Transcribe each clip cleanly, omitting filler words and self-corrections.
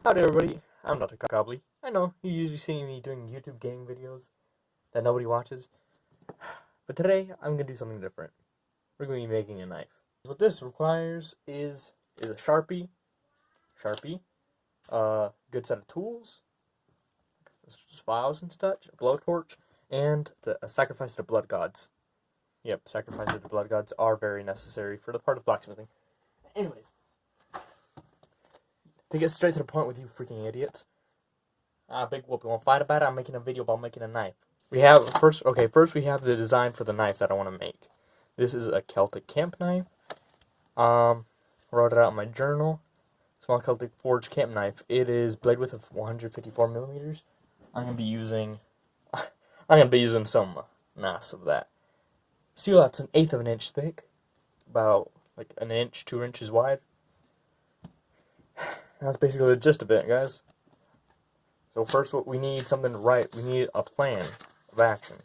Howdy everybody, I'm Dr. Cobley. I know, you usually see me doing YouTube gaming videos that nobody watches, but today I'm going to do something different. We're going to be making a knife. What this requires is a Sharpie, a good set of tools, files and such, a blowtorch, and a sacrifice to the blood gods. Yep, sacrifices to the blood gods are very necessary for the part of blacksmithing. Anyways, to get straight to the point with you freaking idiots. Big whoop. You want to fight about it? I'm making a video about making a knife. First we have the design for the knife that I want to make. This is a Celtic Camp Knife. Wrote it out in my journal. Small Celtic Forge Camp Knife. It is blade width of 154 millimeters. I'm gonna be using some mass of that. Steel that's an eighth of an inch thick, about like an inch, 2 inches wide. That's basically the gist of it, guys. So first, what we need something right. We need a plan of action.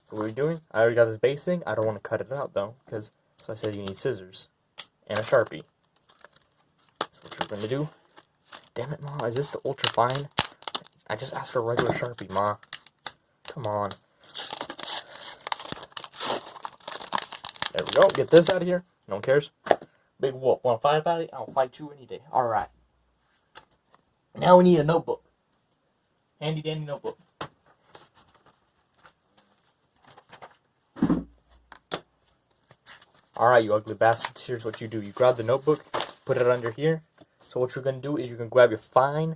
So what are we doing? I already got this base thing. I don't want to cut it out though, so I said you need scissors and a Sharpie. So what you're gonna do? Damn it, Ma! Is this the ultra fine? I just asked for a regular Sharpie, Ma. Come on. There we go. Get this out of here. No one cares. Big whoop. Want to fight about it? I'll fight you any day. All right. Now we need a notebook. Handy dandy notebook. Alright, you ugly bastards, here's what you do. You grab the notebook, put it under here. So what you're going to do is you're going to grab your fine...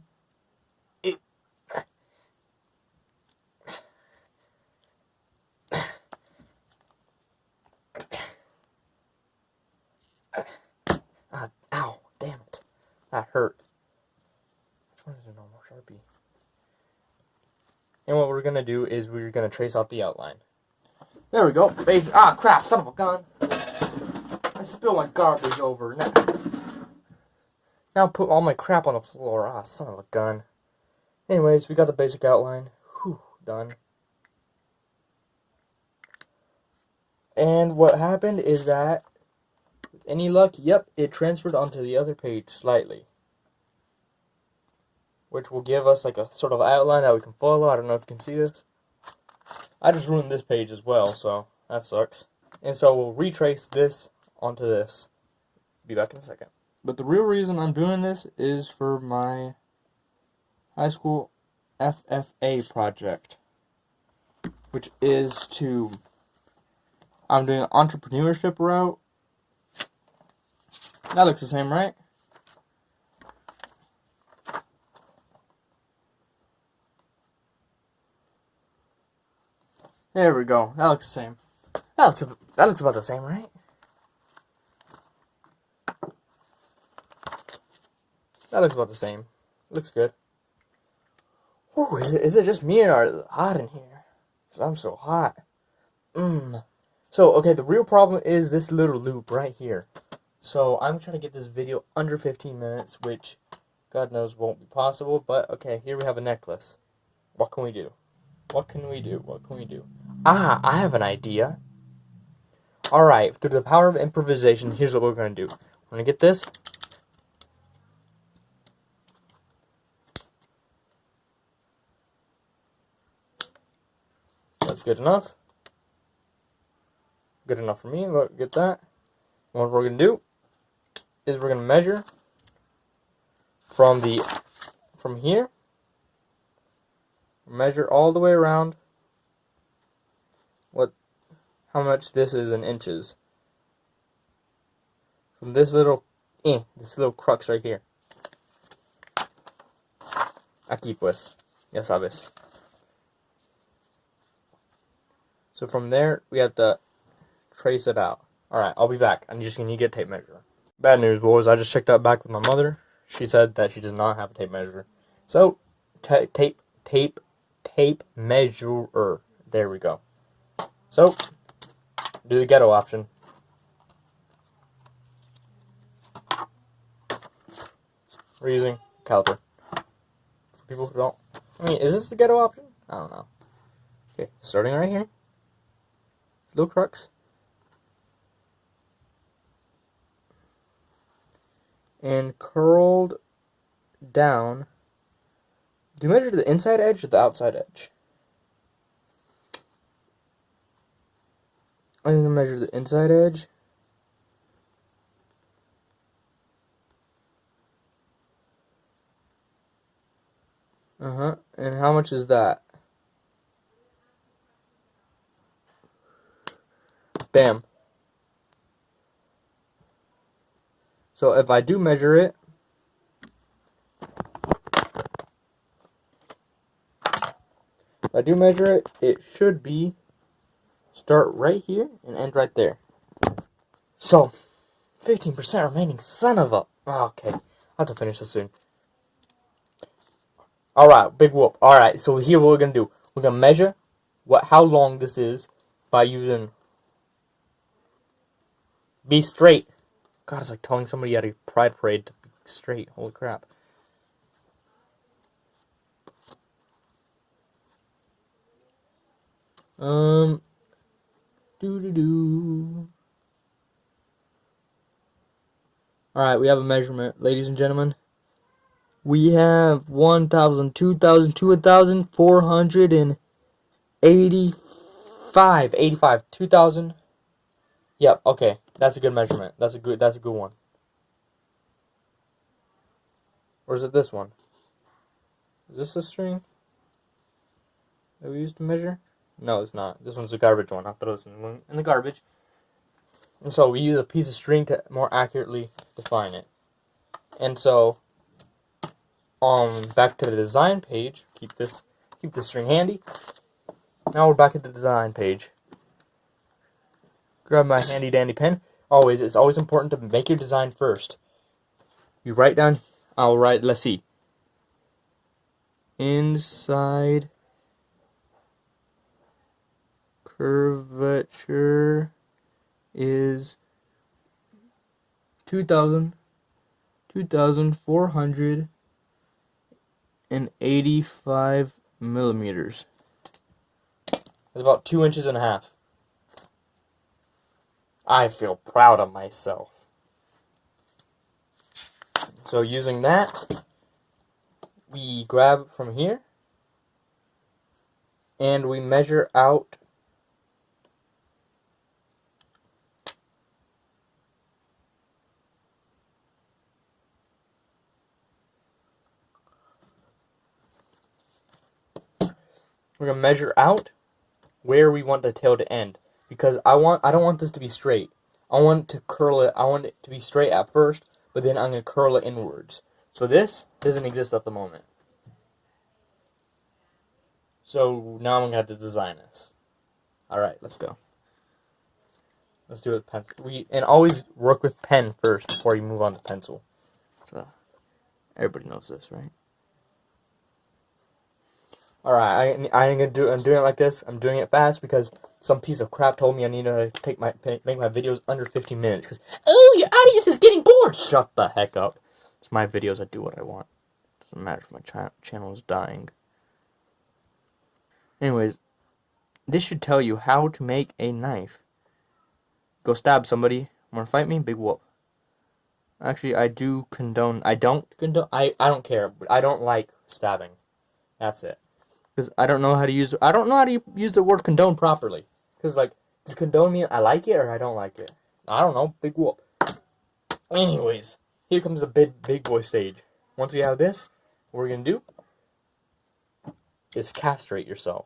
Ow, damn it. That hurt. Which one is a normal Sharpie? And what we're going to do is we're going to trace out the outline. There we go. Crap, son of a gun. I spilled my garbage over. Now put all my crap on the floor. Son of a gun. Anyways, we got the basic outline. Whew, done. And what happened is that, with any luck, yep, it transferred onto the other page slightly. Which will give us like a sort of outline that we can follow. I don't know if you can see this. I just ruined this page as well, so that sucks. And so we'll retrace this onto this. Be back in a second. But the real reason I'm doing this is for my high school FFA project. Which is I'm doing an entrepreneurship route. That looks the same, right? There we go. That looks the same. That looks about the same, right? That looks about the same. Looks good. Ooh, is it just me or is it hot in here? Because I'm so hot. So, okay, the real problem is this little loop right here. So, I'm trying to get this video under 15 minutes, which God knows won't be possible. But, okay, here we have a necklace. What can we do? What can we do? I have an idea. Alright, through the power of improvisation, here's what we're going to do. We're going to get this. That's good enough. Good enough for me. Look, get that. And what we're going to do is we're going to measure from here. Measure all the way around how much this is in inches. From this little crux right here. Aquí pues, ya sabes. So from there, we have to trace it out. Alright, I'll be back. I'm just going to get a tape measure. Bad news, boys. I just checked out back with my mother. She said that she does not have a tape measure. So, tape measurer. There we go. So, do the ghetto option. We're using caliper. For people who don't... is this the ghetto option? I don't know. Okay, starting right here. Little crux. And curled down Do you measure the inside edge or the outside edge? I'm going to measure the inside edge. And how much is that? Bam. So if I do measure it, it should be start right here and end right there. So 15% remaining, son of a... Okay, I have to finish this soon. Alright, big whoop. Alright, so here what we're going to do. We're going to measure how long this is by using... Be straight. God, it's like telling somebody at a pride parade to be straight. Holy crap. Alright, we have a measurement, ladies and gentlemen. We have 1,000, 2,000, 2,485. 2,000. Yep, okay. That's a good measurement. That's a good one. Or is it this one? Is this the string that we used to measure? No, it's not. This one's the garbage one. I'll throw this in the garbage. And so we use a piece of string to more accurately define it. And so, back to the design page. Keep this string handy. Now we're back at the design page. Grab my handy dandy pen. It's always important to make your design first. You write down, let's see. Inside curvature is 2,485 millimeters. That's about 2.5 inches. I feel proud of myself. So using that, we grab from here and we measure out where we want the tail to end, because I don't want this to be straight. I want to curl it. I want it to be straight at first, but then I'm going to curl it inwards. So this doesn't exist at the moment. So now I'm going to have to design this. Alright, let's go. Let's do it with pen. And always work with pen first before you move on to pencil. So everybody knows this, right? Alright, I'm doing it like this. I'm doing it fast because some piece of crap told me I need to make my videos under 15 minutes. Because, oh, your audience is getting bored. Shut the heck up. It's my videos. I do what I want. Doesn't matter if my channel is dying. Anyways, this should tell you how to make a knife. Go stab somebody. Want to fight me? Big whoop. Actually, I don't condone. I don't care. But I don't like stabbing. That's it. Because I don't know how to use the word condone properly. Because, like, does condone mean I like it or I don't like it? I don't know. Big whoop. Anyways, here comes the big boy stage. Once we have this, what we're going to do is castrate yourself.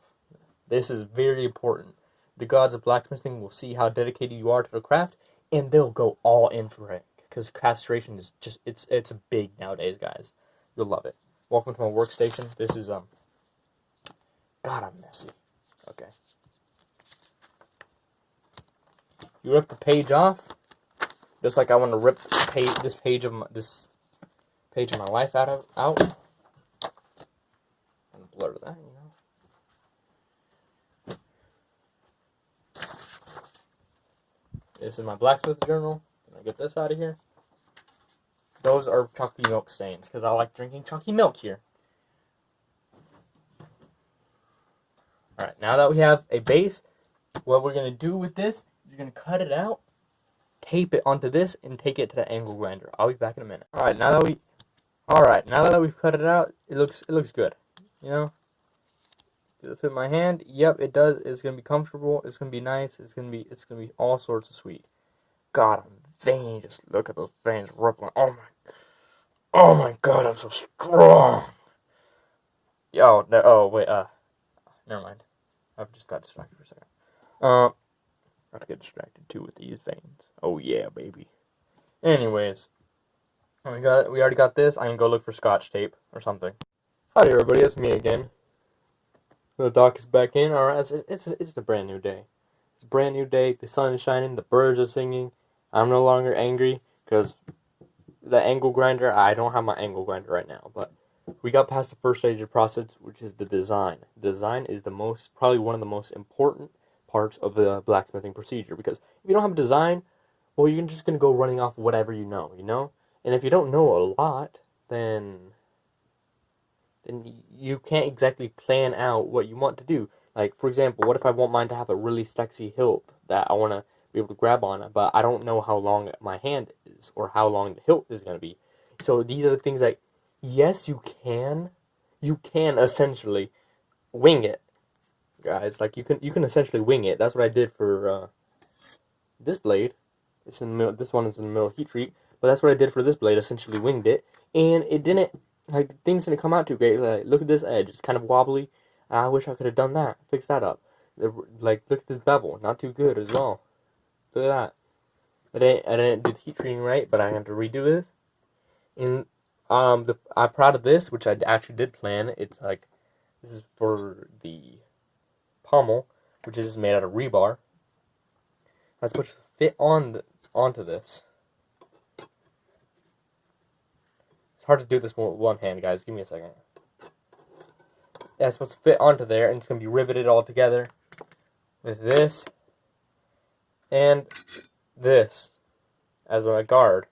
This is very important. The gods of blacksmithing will see how dedicated you are to the craft, and they'll go all in for it. Because castration is just, it's big nowadays, guys. You'll love it. Welcome to my workstation. This is, God, I'm messy. Okay. You rip the page off, just like I want to rip this page of my life out. I'm gonna blur that, you know. This is my blacksmith journal. Can I get this out of here? Those are chalky milk stains because I like drinking chalky milk here. Alright, now that we have a base, what we're going to do with this is you're going to cut it out, tape it onto this, and take it to the angle grinder. I'll be back in a minute. Alright, now that we've cut it out, it looks good. You know? Does it fit my hand? Yep, it does. It's gonna be comfortable. It's gonna be nice. It's gonna be all sorts of sweet. God, I'm veiny. Just look at those veins rippling. Oh my God, I'm so strong. Yo, no, oh wait, never mind. I've just got distracted for a second. I have to get distracted too with these veins. Oh yeah, baby. Anyways, we already got this. I can go look for scotch tape or something. Howdy, everybody. It's me again. The doc is back in. All right, it's a brand new day. It's a brand new day. The sun is shining. The birds are singing. I'm no longer angry because the angle grinder. I don't have my angle grinder right now, but we got past the first stage of the process, which is the design. Design is probably one of the most important parts of the blacksmithing procedure, because if you don't have a design, well, you're just gonna go running off whatever you know, And if you don't know a lot, then you can't exactly plan out what you want to do. Like, for example, what if I want mine to have a really sexy hilt that I want to be able to grab on, but I don't know how long my hand is or how long the hilt is going to be. So these are the things that, yes, you can essentially wing it, guys. Like, you can essentially wing it. That's what I did for this blade. It's in the middle. This one is in the middle heat treat, but that's what I did for this blade. Essentially winged it, and it didn't. Like, things didn't come out too great. Like, look at this edge; it's kind of wobbly. I wish I could have done that. Fix that up. Like, look at this bevel; not too good as well. Look at that. I didn't do the heat treating right, but I had to redo it. And I'm proud of this, which I actually did plan. It's like, this is for the pommel, which is made out of rebar. That's supposed to fit onto this. It's hard to do this with one hand, guys. Give me a second. Yeah, it's supposed to fit onto there, and it's going to be riveted all together with this and this as a guard.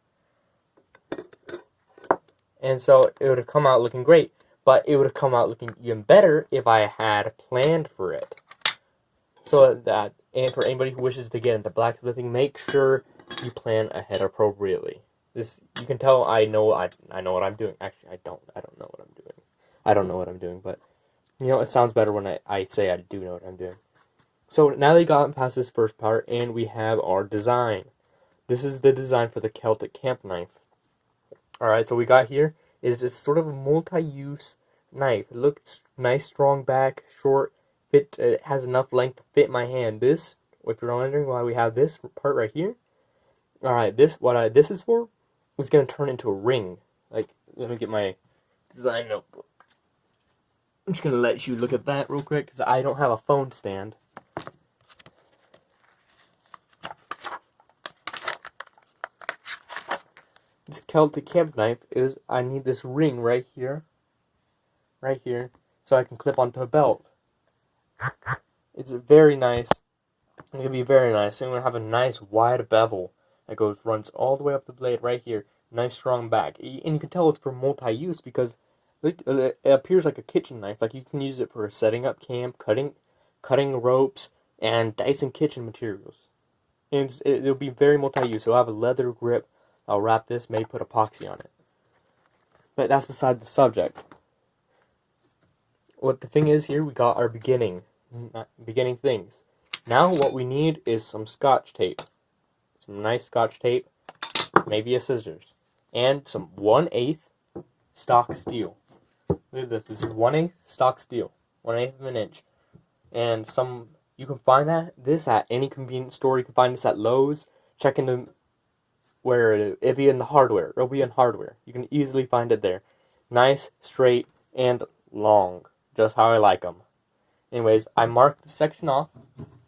And so it would have come out looking great, but it would have come out looking even better if I had planned for it. So that, and for anybody who wishes to get into blacksmithing, make sure you plan ahead appropriately. This, you can tell I know what I'm doing. Actually, I don't know what I'm doing. I don't know what I'm doing, but it sounds better when I say I do know what I'm doing. So now they got past this first part, and we have our design. This is the design for the Celtic Camp Knife. Alright, so we got here is it's sort of a multi-use knife. It looks nice, strong back, short, it has enough length to fit my hand. This, if you're wondering why we have this part right here, alright, this is for, is going to turn into a ring. Like, let me get my design notebook. I'm just going to let you look at that real quick, because I don't have a phone stand. This Celtic Camp Knife is, I need this ring right here, so I can clip onto a belt. It's very nice. It's going to be very nice. I'm going to have a nice wide bevel that runs all the way up the blade right here. Nice strong back. And you can tell it's for multi-use because it appears like a kitchen knife. Like, you can use it for setting up camp, cutting ropes, and dicing kitchen materials. And it'll be very multi-use. It'll have a leather grip. I'll wrap this, maybe put epoxy on it. But that's beside the subject. What the thing is here, we got our beginning things. Now what we need is some scotch tape. Some nice scotch tape, maybe a scissors, and some 1/8 stock steel. Look at this. This is 1/8 stock steel, 1/8 of an inch, and you can find this at any convenience store. You can find this at Lowe's. Check into where it'll be in the hardware. It'll be in hardware. You can easily find it there. Nice, straight, and long, just how I like them. Anyways, I marked the section off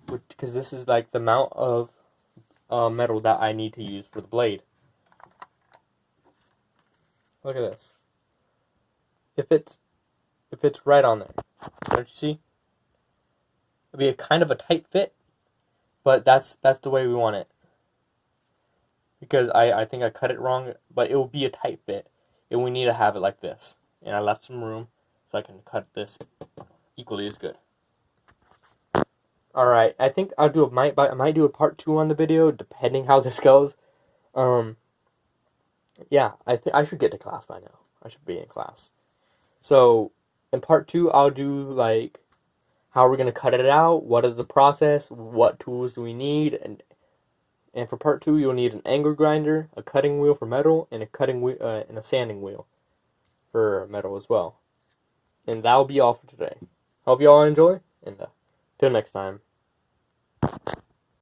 because this is like the amount of metal that I need to use for the blade. Look at this. If it's right on there, don't you see? It'll be a kind of a tight fit, but that's the way we want it. Because I think I cut it wrong, but it will be a tight fit, and we need to have it like this. And I left some room so I can cut this equally as good. Alright, I think I might do a part 2 on the video, depending how this goes. Yeah, I think I should get to class by now. I should be in class. So, In part 2, I'll do, like, how are we going to cut it out, what is the process, what tools do we need, and for part 2, you'll need an angle grinder, a cutting wheel for metal, and a cutting wheel, and a sanding wheel for metal as well. And that'll be all for today. Hope you all enjoy, and till next time.